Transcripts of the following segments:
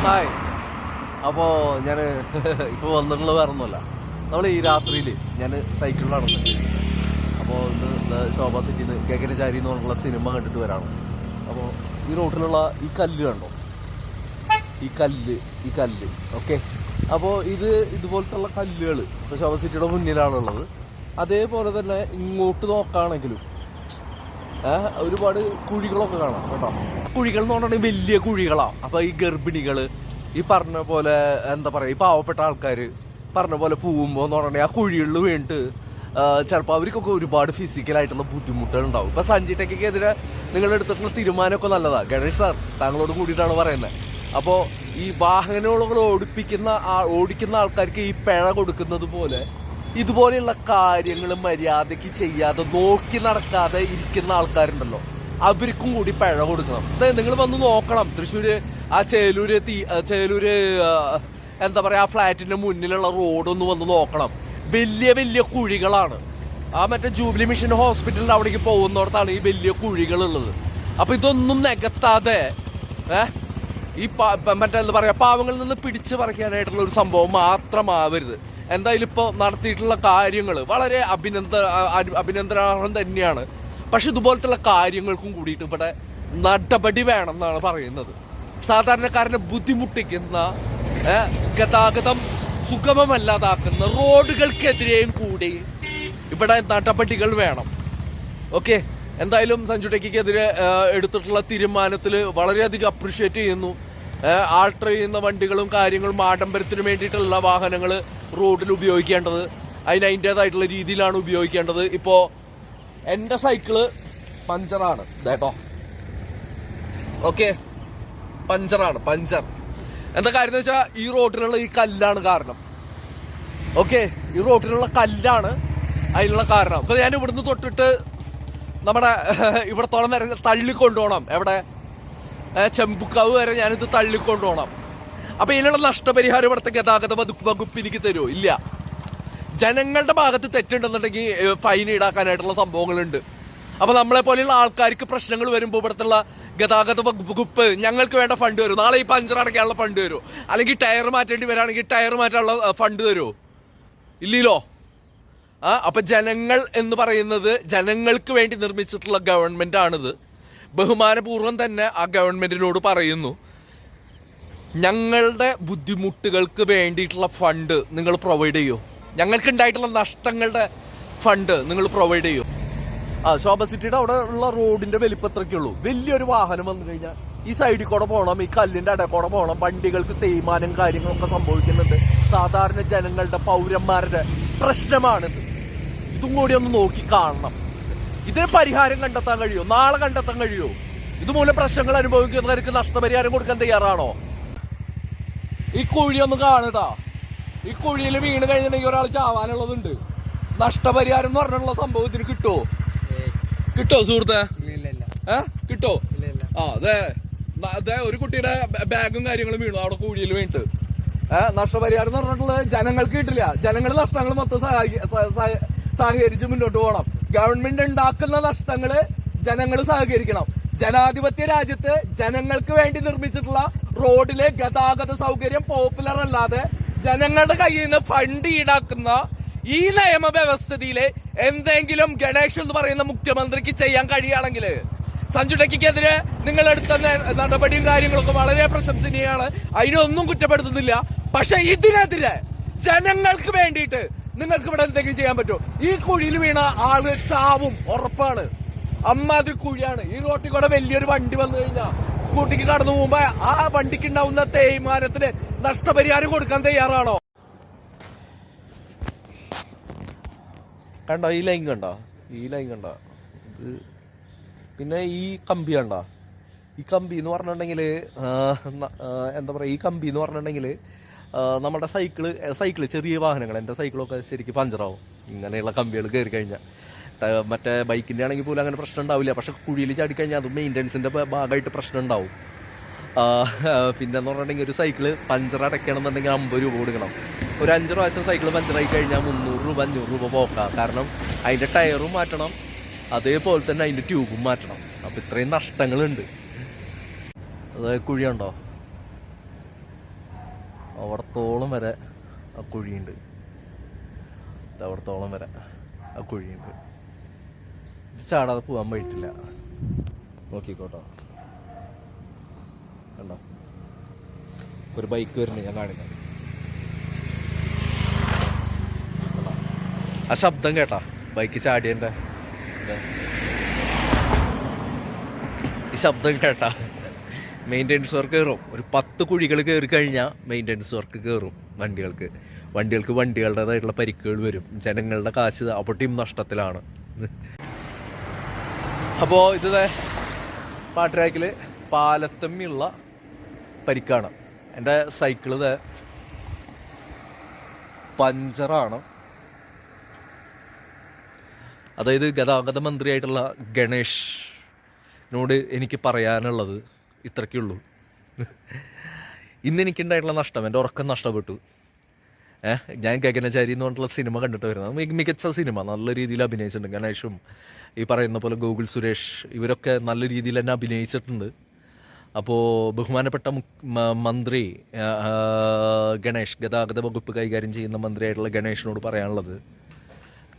Hi. അപ്പോൾ ഞാൻ ഇപ്പോൾ വന്നിട്ടുള്ളത് വേറെ ഒന്നുമല്ല. നമ്മൾ ഈ രാത്രിയിൽ ഞാൻ സൈക്കിളിലാണ്. അപ്പോൾ ഇന്ന് ശോഭ സിറ്റിയിൽ കേക്കരചാരി എന്ന് പറഞ്ഞുള്ള സിനിമ കണ്ടിട്ട് വരാണ്. അപ്പോൾ ഈ റോട്ടിലുള്ള ഈ കല്ല് കണ്ടോ, ഈ കല്ല് ഓക്കെ. അപ്പോൾ ഇതുപോലത്തുള്ള കല്ലുകൾ ഇപ്പോൾ ശോഭ സിറ്റിയുടെ മുന്നിലാണുള്ളത്. അതേപോലെ തന്നെ ഇങ്ങോട്ട് നോക്കുകയാണെങ്കിലും ഒരുപാട് കുഴികളൊക്കെ കാണാം കേട്ടോ. കുഴികൾ എന്ന് പറഞ്ഞിട്ടുണ്ടെങ്കിൽ വലിയ കുഴികളാണ്. അപ്പോൾ ഈ ഗർഭിണികൾ, ഈ പറഞ്ഞ പോലെ എന്താ പറയുക, ഈ പാവപ്പെട്ട ആൾക്കാർ പറഞ്ഞ പോലെ പോകുമ്പോൾ എന്ന് പറഞ്ഞിട്ടുണ്ടെങ്കിൽ ആ കുഴികളിൽ വീണിട്ട് ചിലപ്പോൾ അവർക്കൊക്കെ ഒരുപാട് ഫിസിക്കലായിട്ടുള്ള ബുദ്ധിമുട്ടുകൾ ഉണ്ടാവും. ഇപ്പോൾ സഞ്ജി ടെക്കിക്കെതിരെ നിങ്ങൾ എടുത്തിട്ടുള്ള തീരുമാനമൊക്കെ നല്ലതാണ്. ഗണേഷ് സാർ താങ്കളോട് കൂടിയിട്ടാണ് പറയുന്നത്. അപ്പോൾ ഈ വാഹനങ്ങൾ ഓടിക്കുന്ന ആൾക്കാർക്ക് ഈ പിഴ കൊടുക്കുന്നത് പോലെ ഇതുപോലെയുള്ള കാര്യങ്ങൾ മര്യാദയ്ക്ക് ചെയ്യാതെ നോക്കി നടക്കാതെ ഇരിക്കുന്ന ആൾക്കാരുണ്ടല്ലോ, അവർക്കും കൂടി പിഴ കൊടുക്കണം. നിങ്ങൾ വന്ന് നോക്കണം. തൃശ്ശൂര് ആ ചേലൂര് എന്താ പറയുക, ആ ഫ്ലാറ്റിന്റെ മുന്നിലുള്ള റോഡൊന്ന് വന്ന് നോക്കണം. വലിയ വലിയ കുഴികളാണ്. ആ മറ്റേ ജൂബിലി മിഷൻ ഹോസ്പിറ്റലിന്റെ അവിടേക്ക് പോകുന്നിടത്താണ് ഈ വലിയ കുഴികളുള്ളത്. അപ്പൊ ഇതൊന്നും നികത്താതെ ഈ മറ്റേ എന്താ പറയാ, പാവങ്ങളിൽ നിന്ന് പിടിച്ചു പറിക്കാനായിട്ടുള്ള ഒരു സംഭവം മാത്രമാവരുത്. എന്തായാലും ഇപ്പോൾ നടത്തിയിട്ടുള്ള കാര്യങ്ങൾ വളരെ അഭിനന്ദനാർഹം തന്നെയാണ്. പക്ഷെ ഇതുപോലത്തുള്ള കാര്യങ്ങൾക്കും കൂടിയിട്ട് ഇവിടെ നടപടി വേണം എന്നാണ് പറയുന്നത്. സാധാരണക്കാരനെ ബുദ്ധിമുട്ടിക്കുന്ന, ഗതാഗതം സുഗമമല്ലാതാക്കുന്ന റോഡുകൾക്കെതിരെയും കൂടി ഇവിടെ നടപടികൾ വേണം. ഓക്കെ, എന്തായാലും സഞ്ജു ടെക്കിക്കെതിരെ എടുത്തിട്ടുള്ള തീരുമാനത്തിൽ വളരെയധികം അപ്രിഷ്യേറ്റ് ചെയ്യുന്നു. ആൾട്ടർ ചെയ്യുന്ന വണ്ടികളും കാര്യങ്ങളും ആഡംബരത്തിന് വേണ്ടിയിട്ടുള്ള വാഹനങ്ങൾ റോഡിൽ ഉപയോഗിക്കേണ്ടത് അതിൻ്റേതായിട്ടുള്ള രീതിയിലാണ് ഉപയോഗിക്കേണ്ടത്. ഇപ്പോൾ എൻ്റെ സൈക്കിള് പഞ്ചറാണ് കേട്ടോ. Okay, puncture. എന്താ കാര്യം എന്ന് വെച്ചാൽ ഈ റോഡിലുള്ള ഈ കല്ലാണ് കാരണം. ഓക്കെ, ഈ റോഡിലുള്ള കല്ലാണ് അതിനുള്ള കാരണം. അപ്പോൾ ഞാൻ ഇവിടുന്ന് തൊട്ടിട്ട് നമ്മുടെ ഇവിടത്തോളം വരെ തള്ളിക്കൊണ്ടുപോകണം. എവിടെ, ചെമ്പുക്കാവ് വരെ ഞാനിത് തള്ളിക്കൊണ്ടുപോകണം. അപ്പോൾ ഇതിനുള്ള നഷ്ടപരിഹാരം ഇവിടുത്തെ ഗതാഗത വകുപ്പ് എനിക്ക് തരുമോ? ഇല്ല. ജനങ്ങളുടെ ഭാഗത്ത് തെറ്റുണ്ടെന്നുണ്ടെങ്കിൽ ഫൈൻ ഈടാക്കാനായിട്ടുള്ള സംഭവങ്ങളുണ്ട്. അപ്പോൾ നമ്മളെ പോലെയുള്ള ആൾക്കാർക്ക് പ്രശ്നങ്ങൾ വരുമ്പോൾ ഇവിടുത്തെ ഗതാഗത വകുപ്പ് ഞങ്ങൾക്ക് വേണ്ട ഫണ്ട് തരും. നാളെ ഈ പഞ്ചർ അടയ്ക്കാനുള്ള ഫണ്ട് തരുമോ? അല്ലെങ്കിൽ ടയർ മാറ്റേണ്ടി വരാണെങ്കിൽ ടയർ മാറ്റാനുള്ള ഫണ്ട് തരുമോ? ഇല്ലല്ലോ. അപ്പൊ ജനങ്ങൾ എന്ന് പറയുന്നത് ജനങ്ങൾക്ക് വേണ്ടി നിർമ്മിച്ചിട്ടുള്ള ഗവൺമെന്റ് ആണിത്. ബഹുമാനപൂർവ്വം തന്നെ ആ ഗവൺമെന്റിനോട് പറയുന്നു, ഞങ്ങളുടെ ബുദ്ധിമുട്ടുകൾക്ക് വേണ്ടിയിട്ടുള്ള ഫണ്ട് നിങ്ങൾ പ്രൊവൈഡ് ചെയ്യൂ. ഞങ്ങൾക്ക് ഉണ്ടായിട്ടുള്ള നഷ്ടങ്ങളുടെ ഫണ്ട് നിങ്ങൾ പ്രൊവൈഡ് ചെയ്യൂ. ശോഭ സിറ്റിയുടെ അവിടെ ഉള്ള റോഡിന്റെ വലിപ്പത്രയ്ക്കേ ഉള്ളൂ. വലിയൊരു വാഹനം വന്നു കഴിഞ്ഞാൽ ഈ സൈഡിൽ കൂടെ പോകണം, ഈ കല്ലിന്റെ ഇടയിൽ കൂടെ പോകണം. വണ്ടികൾക്ക് തേയ്മാനം കാര്യങ്ങളൊക്കെ സംഭവിക്കുന്നുണ്ട്. സാധാരണ ജനങ്ങളുടെ, പൗരന്മാരുടെ പ്രശ്നമാണിത്. ഇതും കൂടി ഒന്ന് നോക്കി കാണണം. ഇതിന് പരിഹാരം കണ്ടെത്താൻ കഴിയുമോ? നാളെ കണ്ടെത്താൻ കഴിയുമോ? ഇതുമൂലം പ്രശ്നങ്ങൾ അനുഭവിക്കുന്നവർക്ക് നഷ്ടപരിഹാരം കൊടുക്കാൻ തയ്യാറാണോ? ഈ കുഴി ഒന്ന് കാണുതാ. ഈ കുഴിയിൽ വീണ് കഴിഞ്ഞിട്ടുണ്ടെങ്കിൽ ഒരാൾ ചാവാനുള്ളതുണ്ട്. നഷ്ടപരിഹാരം എന്ന് പറഞ്ഞുള്ള സംഭവത്തിന് കിട്ടുമോ സുഹൃത്തെ? കിട്ടോ? അതെ, ഒരു കുട്ടിയുടെ ബാഗും കാര്യങ്ങളും വീണു അവിടെ കുഴിയിൽ വീണിട്ട്. നഷ്ടപരിഹാരം എന്ന് പറഞ്ഞിട്ടുള്ളത് ജനങ്ങൾക്ക് കിട്ടില്ല. ജനങ്ങളുടെ നഷ്ടങ്ങൾ മൊത്തം സഹകരിച്ച് മുന്നോട്ട് പോകണം. ഗവൺമെന്റ് ഉണ്ടാക്കുന്ന നഷ്ടങ്ങള് ജനങ്ങൾ സഹകരിക്കണം. ജനാധിപത്യ രാജ്യത്ത് ജനങ്ങൾക്ക് വേണ്ടി നിർമ്മിച്ചിട്ടുള്ള റോഡിലെ ഗതാഗത സൗകര്യം പോപ്പുലർ അല്ലാതെ ജനങ്ങളുടെ കയ്യിൽ നിന്ന് ഫണ്ട് ഈടാക്കുന്ന ഈ നിയമവ്യവസ്ഥയില് എന്തെങ്കിലും ഗണേഷ് എന്ന് പറയുന്ന മുഖ്യമന്ത്രിക്ക് ചെയ്യാൻ കഴിയുകയാണെങ്കിൽ, സഞ്ജു ടെക്കിക്കെതിരെ നിങ്ങൾ എടുത്ത നടപടിയും കാര്യങ്ങളൊക്കെ വളരെ പ്രശംസനീയമാണ്. അതിനൊന്നും കുറ്റപ്പെടുത്തുന്നില്ല. പക്ഷെ ഇതിനെതിരെ ജനങ്ങൾക്ക് വേണ്ടിയിട്ട് നിങ്ങൾക്ക് ഇവിടെ എന്തെങ്കിലും ചെയ്യാൻ പറ്റുമോ? ഈ കുഴിയിൽ വീണ ആള് ചാവും, ഉറപ്പാണ്. അമ്മാതിരി കുഴിയാണ്. ഈ റോട്ടിൽ കൂടെ വലിയൊരു വണ്ടി വന്നു കഴിഞ്ഞാൽ സ്കൂട്ടിക്ക് കടന്നു പോകുമ്പോ ആ വണ്ടിക്ക് ഉണ്ടാവുന്ന തേയ്മാനത്തിന് നഷ്ടപരിഹാരം കൊടുക്കാൻ തയ്യാറാണോ? കണ്ടോ ഈ ലൈൻ കണ്ടോ? ഇത് പിന്നെ ഈ കമ്പി കണ്ടോ? ഈ കമ്പി എന്ന് പറഞ്ഞിട്ടുണ്ടെങ്കിൽ എന്താ പറയുക, ഈ കമ്പി എന്ന് പറഞ്ഞിട്ടുണ്ടെങ്കിൽ നമ്മുടെ സൈക്കിള് ചെറിയ വാഹനങ്ങൾ, എൻ്റെ സൈക്കിളൊക്കെ ശരിക്കും പഞ്ചറാവും ഇങ്ങനെയുള്ള കമ്പികൾ കയറി കഴിഞ്ഞാൽ. മറ്റേ ബൈക്കിൻ്റെ ആണെങ്കിൽ പോലും അങ്ങനെ പ്രശ്നം ഉണ്ടാവില്ല. പക്ഷെ കുഴിയിൽ ചാടിക്കഴിഞ്ഞാൽ അത് മെയിൻ്റനൻസിൻ്റെ ഭാഗമായിട്ട് പ്രശ്നം ഉണ്ടാവും. പിന്നെന്ന് പറഞ്ഞിട്ടുണ്ടെങ്കിൽ ഒരു സൈക്കിള് പഞ്ചർ അടയ്ക്കണമെന്നുണ്ടെങ്കിൽ 50 രൂപ കൊടുക്കണം. ഒരു 5 പ്രാവശ്യം സൈക്കിൾ പഞ്ചറായി കഴിഞ്ഞാൽ 300 രൂപ 500 രൂപ പോക്കാം. കാരണം അതിൻ്റെ ടയറും മാറ്റണം, അതേപോലെ തന്നെ അതിൻ്റെ ട്യൂബും മാറ്റണം. അപ്പോൾ ഇത്രയും നഷ്ടങ്ങളുണ്ട്. അത് കുഴിയുണ്ടോ? അവിടത്തോളം വരെ ആ കുഴിയുണ്ട്. അവിടത്തോളം വരെ ആ കുഴിയുണ്ട്. ഇത് ചാടാതെ പോകാൻ പറ്റില്ല. നോക്കിക്കോട്ടോ, കണ്ടോ ഒരു ബൈക്ക് വരുന്നുണ്ട്, ഞാൻ കാണിക്കാം. ആ ശബ്ദം കേട്ടാ, ബൈക്ക് ചാടിയൻ്റെ ഈ ശബ്ദം കേട്ടാ. മെയിൻ്റെനൻസ് വർക്ക് കയറും. ഒരു 10 കുഴികൾ കയറി കഴിഞ്ഞാൽ മെയിൻ്റെനൻസ് വർക്ക് കയറും. വണ്ടികൾക്ക് വണ്ടികളുടേതായിട്ടുള്ള പരിക്കുകൾ വരും. ജനങ്ങളുടെ കാശ് അവിടെയും നഷ്ടത്തിലാണ്. അപ്പോൾ ഇത് പാട്രാക്കിൽ പാലത്തമ്മിയുള്ള പരിക്കാണ്. എൻ്റെ സൈക്കിള് പഞ്ചറാണ്. അതായത് ഗതാഗത മന്ത്രിയായിട്ടുള്ള ഗണേഷിനോട് എനിക്ക് പറയാനുള്ളത് ഇത്രയ്ക്കേ ഉള്ളൂ. ഇന്നെനിക്കുണ്ടായിട്ടുള്ള നഷ്ടം, എൻ്റെ ഉറക്കം നഷ്ടപ്പെട്ടു. ഞാൻ ഗഗനചാരി എന്ന് പറഞ്ഞിട്ടുള്ള സിനിമ കണ്ടിട്ട് വരുന്നത്. മികച്ച സിനിമ, നല്ല രീതിയിൽ അഭിനയിച്ചിട്ടുണ്ട്. ഗണേഷും ഈ പറയുന്ന പോലെ ഗോകുൽ സുരേഷ് ഇവരൊക്കെ നല്ല രീതിയിൽ തന്നെ അഭിനയിച്ചിട്ടുണ്ട്. അപ്പോൾ ബഹുമാനപ്പെട്ട മന്ത്രി ഗണേഷ്, ഗതാഗത വകുപ്പ് കൈകാര്യം ചെയ്യുന്ന മന്ത്രിയായിട്ടുള്ള ഗണേഷിനോട് പറയാനുള്ളത്,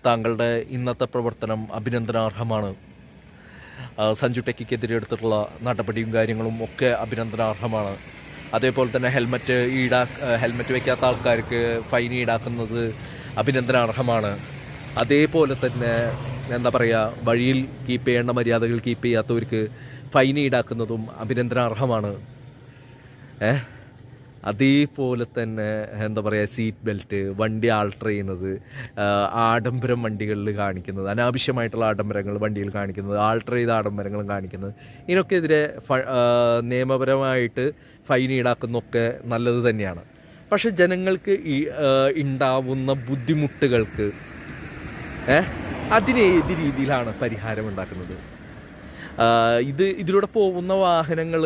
താങ്കളുടെ ഇന്നത്തെ പ്രവർത്തനം അഭിനന്ദനാർഹമാണ്. സഞ്ജു ടെക്കിക്കെതിരെ എടുത്തിട്ടുള്ള നടപടിയും കാര്യങ്ങളും ഒക്കെ അഭിനന്ദനാർഹമാണ്. അതേപോലെ തന്നെ ഹെൽമറ്റ് വയ്ക്കാത്ത ആൾക്കാർക്ക് ഫൈൻ ഈടാക്കുന്നത് അഭിനന്ദനാർഹമാണ്. അതേപോലെ തന്നെ എന്താ പറയുക, വഴിയിൽ കീപ്പ് ചെയ്യേണ്ട മര്യാദകൾ കീപ്പ് ചെയ്യാത്തവർക്ക് ഫൈൻ ഈടാക്കുന്നതും അഭിനന്ദനാർഹമാണ്. അതേപോലെ തന്നെ എന്താ പറയുക, സീറ്റ് ബെൽറ്റ്, വണ്ടി ആൾട്ടർ ചെയ്യുന്നത്, ആഡംബരം വണ്ടികളിൽ കാണിക്കുന്നത്, അനാവശ്യമായിട്ടുള്ള ആഡംബരങ്ങൾ വണ്ടിയിൽ കാണിക്കുന്നത്, ആൾട്ടർ ചെയ്ത ആഡംബരങ്ങളും കാണിക്കുന്നത്, ഇതിനൊക്കെതിരെ നിയമപരമായിട്ട് ഫൈൻ ഈടാക്കുന്നതൊക്കെ നല്ലത് തന്നെയാണ്. പക്ഷെ ജനങ്ങൾക്ക് ഉണ്ടാവുന്ന ബുദ്ധിമുട്ടുകൾക്ക് അതിനേത് രീതിയിലാണ് പരിഹാരം ഉണ്ടാക്കുന്നത്? ഇതിലൂടെ പോകുന്ന വാഹനങ്ങൾ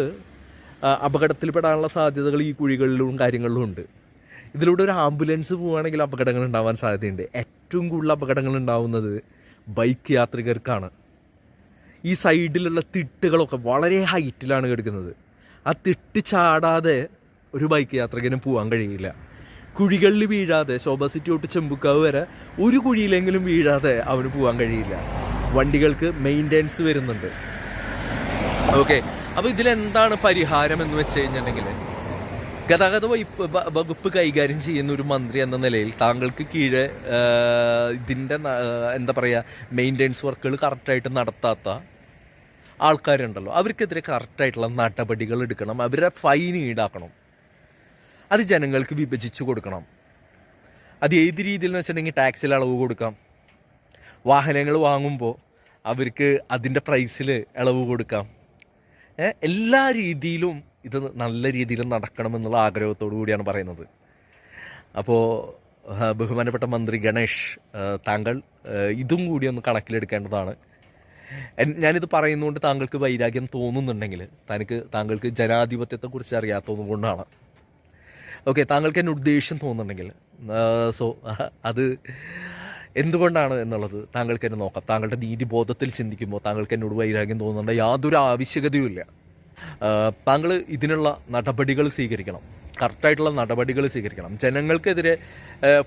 അപകടത്തിൽപ്പെടാനുള്ള സാധ്യതകൾ ഈ കുഴികളിലും കാര്യങ്ങളിലും ഉണ്ട്. ഇതിലൂടെ ഒരു ആംബുലൻസ് പോവുകയാണെങ്കിൽ അപകടങ്ങൾ ഉണ്ടാവാൻ സാധ്യതയുണ്ട്. ഏറ്റവും കൂടുതൽ അപകടങ്ങൾ ഉണ്ടാവുന്നത് ബൈക്ക് യാത്രികർക്കാണ്. ഈ സൈഡിലുള്ള തിട്ടുകളൊക്കെ വളരെ ഹൈറ്റിലാണ് കിടക്കുന്നത്. ആ തിട്ട് ചാടാതെ ഒരു ബൈക്ക് യാത്രികനും പോകാൻ കഴിയില്ല. കുഴികളിൽ വീഴാതെ, ശോഭ സിറ്റി തൊട്ട് ചെമ്പുക്കാവ് വരെ ഒരു കുഴിയിലെങ്കിലും വീഴാതെ അവന് പോകാൻ കഴിയില്ല. വണ്ടികൾക്ക് മെയിൻ്റെനൻസ് വരുന്നുണ്ട്. ഓക്കെ, അപ്പോൾ ഇതിലെന്താണ് പരിഹാരം എന്ന് വെച്ച് കഴിഞ്ഞിട്ടുണ്ടെങ്കിൽ, ഗതാഗത വകുപ്പ് കൈകാര്യം ചെയ്യുന്ന ഒരു മന്ത്രി എന്ന നിലയിൽ താങ്കൾക്ക് കീഴെ ഇതിൻ്റെ എന്താ പറയുക, മെയിൻ്റെനൻസ് വർക്കുകൾ കറക്റ്റായിട്ട് നടത്താത്ത ആൾക്കാരുണ്ടല്ലോ, അവർക്കെതിരെ കറക്റ്റായിട്ടുള്ള നടപടികൾ എടുക്കണം. അവരുടെ ഫൈൻ ഈടാക്കണം. അത് ജനങ്ങൾക്ക് വിഭജിച്ച് കൊടുക്കണം. അത് ഏത് രീതിയിൽ എന്ന് വെച്ചിട്ടുണ്ടെങ്കിൽ ടാക്സിൽ ഇളവ് കൊടുക്കാം. വാഹനങ്ങൾ വാങ്ങുമ്പോൾ അവർക്ക് അതിൻ്റെ പ്രൈസിൽ ഇളവ് കൊടുക്കാം. എല്ലാ രീതിയിലും ഇത് നല്ല രീതിയിൽ നടക്കണമെന്നുള്ള ആഗ്രഹത്തോടു കൂടിയാണ് പറയുന്നത്. അപ്പോൾ ബഹുമാനപ്പെട്ട മന്ത്രി ഗണേഷ്, താങ്കൾ ഇതും കൂടി ഒന്ന് കണക്കിലെടുക്കേണ്ടതാണ്. ഞാനിത് പറയുന്നതുകൊണ്ട് താങ്കൾക്ക് വൈരാഗ്യം തോന്നുന്നുണ്ടെങ്കിൽ താങ്കൾക്ക് ജനാധിപത്യത്തെക്കുറിച്ച് അറിയാത്തത് കൊണ്ടാണ്. ഓക്കെ, താങ്കൾക്ക് എന്നെ ഉദ്ദേശ്യം തോന്നുന്നുണ്ടെങ്കിൽ അത് എന്തുകൊണ്ടാണ് എന്നുള്ളത് താങ്കൾക്ക് എന്നെ നോക്കാം. താങ്കളുടെ നീതിബോധത്തിൽ ചിന്തിക്കുമ്പോൾ താങ്കൾക്ക് എന്നോട് വൈരാഗ്യം തോന്നുന്നുണ്ട് യാതൊരു ആവശ്യകതയുമില്ല. താങ്കൾ ഇതിനുള്ള നടപടികൾ സ്വീകരിക്കണം, കറക്റ്റായിട്ടുള്ള നടപടികൾ സ്വീകരിക്കണം. ജനങ്ങൾക്കെതിരെ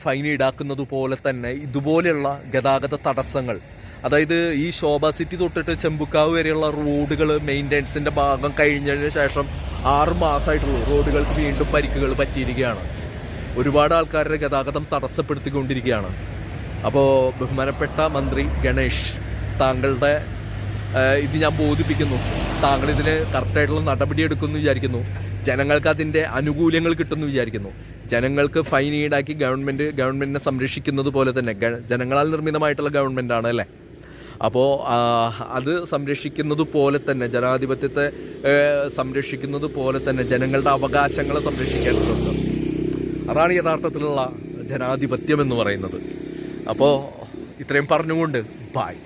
ഫൈൻ ഈടാക്കുന്നത് പോലെ തന്നെ ഇതുപോലെയുള്ള ഗതാഗത തടസ്സങ്ങൾ, അതായത് ഈ ശോഭ സിറ്റി തൊട്ടിട്ട് ചെമ്പുക്കാവ് വരെയുള്ള റോഡുകൾ മെയിൻ്റെനൻസിൻ്റെ ഭാഗം കഴിഞ്ഞതിന് ശേഷം 6 മാസമായിട്ടുള്ളൂ, റോഡുകൾക്ക് വീണ്ടും പരിക്കുകൾ പറ്റിയിരിക്കുകയാണ്. ഒരുപാട് ആൾക്കാരുടെ ഗതാഗതം തടസ്സപ്പെടുത്തിക്കൊണ്ടിരിക്കുകയാണ്. അപ്പോൾ ബഹുമാനപ്പെട്ട മന്ത്രി ഗണേഷ്, താങ്കളുടെ ഇത് ഞാൻ ബോധിപ്പിക്കുന്നു. താങ്കൾ ഇതിന് കറക്റ്റായിട്ടുള്ള നടപടി എടുക്കുമെന്ന് വിചാരിക്കുന്നു. ജനങ്ങൾക്ക് അതിൻ്റെ ആനുകൂല്യങ്ങൾ കിട്ടുമെന്ന് വിചാരിക്കുന്നു. ജനങ്ങൾക്ക് ഫൈൻ ഈടാക്കി ഗവൺമെൻറ്റിനെ സംരക്ഷിക്കുന്നത് പോലെ തന്നെ, ജനങ്ങളാൽ നിർമ്മിതമായിട്ടുള്ള ഗവൺമെൻറ്റാണ് അല്ലേ, അപ്പോൾ അത് സംരക്ഷിക്കുന്നത് പോലെ തന്നെ, ജനാധിപത്യത്തെ സംരക്ഷിക്കുന്നത് പോലെ തന്നെ ജനങ്ങളുടെ അവകാശങ്ങളെ സംരക്ഷിക്കേണ്ടതുണ്ട്. അതാണ് യഥാർത്ഥത്തിലുള്ള ജനാധിപത്യം എന്ന് പറയുന്നത്. അപ്പോൾ ഇത്രയും പറഞ്ഞുകൊണ്ട് ബായ്.